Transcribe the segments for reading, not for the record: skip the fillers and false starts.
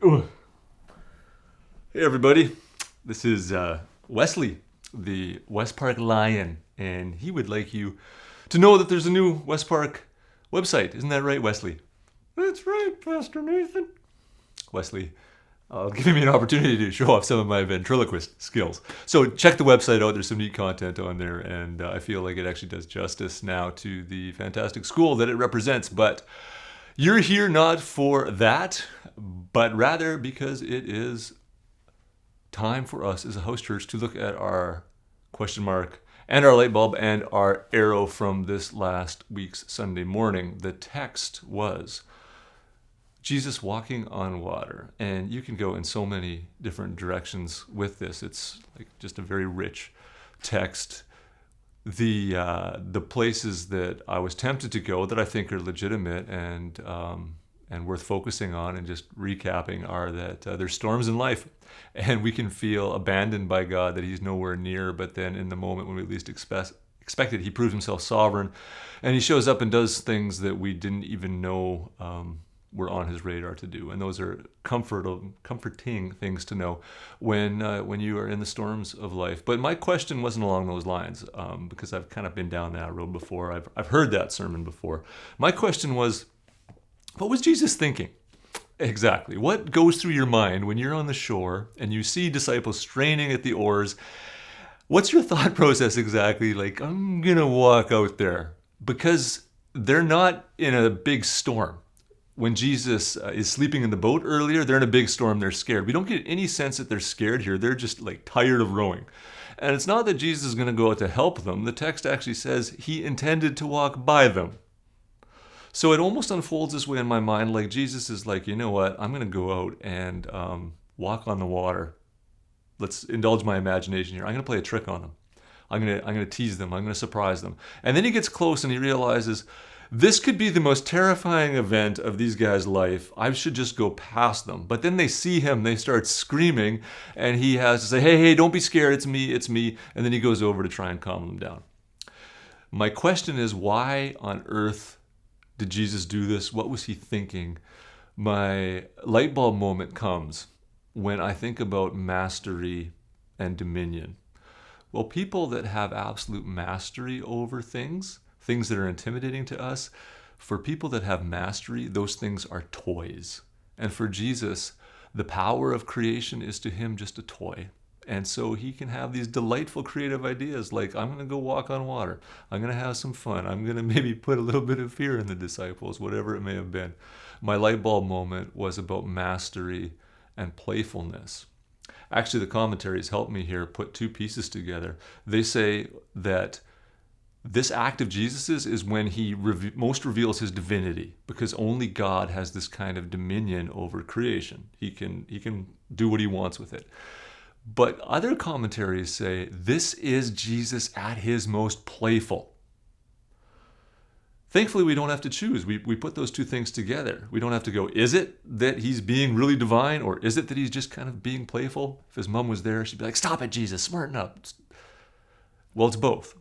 Hey everybody, this is Wesley, the West Park Lion, and he would like you to know that there's a new West Park website. Isn't that right, Wesley? That's right, Pastor Nathan. Wesley, giving me an opportunity to show off some of my ventriloquist skills. So check the website out. There's some neat content on there, and I feel like it actually does justice now to the fantastic school that it represents. But you're here not for that, but rather because it is time for us as a house church to look at our question mark and our light bulb and our arrow from this last week's Sunday morning. The text was Jesus walking on water, and you can go in so many different directions with this. It's like just a very rich text. The places that I was tempted to go that I think are legitimate and worth focusing on and just recapping are that there's storms in life, and we can feel abandoned by God, that He's nowhere near. But then, in the moment when we least expect it, He proves Himself sovereign, and He shows up and does things that we didn't even know were on His radar to do. And those are comforting things to know when you are in the storms of life. But my question wasn't along those lines, because I've kind of been down that road before. I've heard that sermon before. My question was, what was Jesus thinking? Exactly. What goes through your mind when you're on the shore and you see disciples straining at the oars? What's your thought process exactly? Like, I'm going to walk out there, because they're not in a big storm. When Jesus is sleeping in the boat earlier, they're in a big storm. They're scared. We don't get any sense that they're scared here. They're just like tired of rowing. And it's not that Jesus is going to go out to help them. The text actually says He intended to walk by them. So it almost unfolds this way in my mind, like Jesus is like, you know what, I'm going to go out and walk on the water. Let's indulge my imagination here. I'm going to play a trick on them. I'm going to tease them. I'm going to surprise them. And then He gets close and He realizes this could be the most terrifying event of these guys' life. I should just go past them. But then they see Him, they start screaming, and He has to say, hey, don't be scared. It's me, it's me. And then He goes over to try and calm them down. My question is, why on earth did Jesus do this? What was He thinking? My light bulb moment comes when I think about mastery and dominion. Well, people that have absolute mastery over things that are intimidating to us, for people that have mastery, those things are toys. And for Jesus, the power of creation is to Him just a toy. And so He can have these delightful creative ideas like, I'm going to go walk on water. I'm going to have some fun. I'm going to maybe put a little bit of fear in the disciples, whatever it may have been. My light bulb moment was about mastery and playfulness. Actually, the commentaries help me here put two pieces together. They say that this act of Jesus's is when He most reveals His divinity, because only God has this kind of dominion over creation. He can do what He wants with it. But other commentaries say this is Jesus at His most playful. Thankfully, we don't have to choose. We put those two things together. We don't have to go, is it that He's being really divine, or is it that He's just kind of being playful? If His mom was there, she'd be like, stop it, Jesus, smarten up. Well, it's both.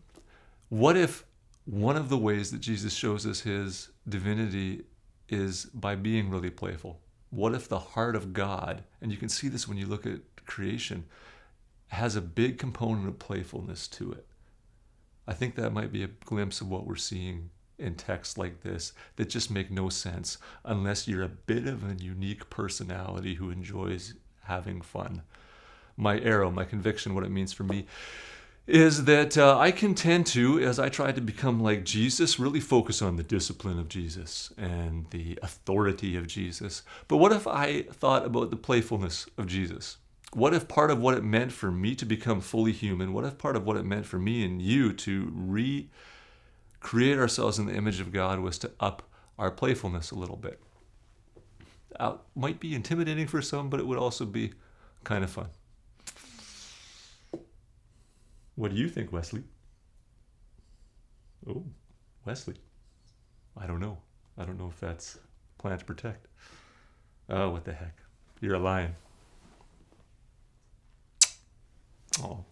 What if one of the ways that Jesus shows us His divinity is by being really playful? What if the heart of God, and you can see this when you look at creation, has a big component of playfulness to it? I think that might be a glimpse of what we're seeing in texts like this that just make no sense unless you're a bit of a unique personality who enjoys having fun. My arrow, my conviction, what it means for me is that I can tend to, as I try to become like Jesus, really focus on the discipline of Jesus and the authority of Jesus. But what if I thought about the playfulness of Jesus? What if part of what it meant for me to become fully human, what if part of what it meant for me and you to recreate ourselves in the image of God was to up our playfulness a little bit? It might be intimidating for some, but it would also be kind of fun. What do you think, Wesley? Oh, Wesley. I don't know. I don't know if that's plan to protect. Oh, what the heck. You're a lion. Oh.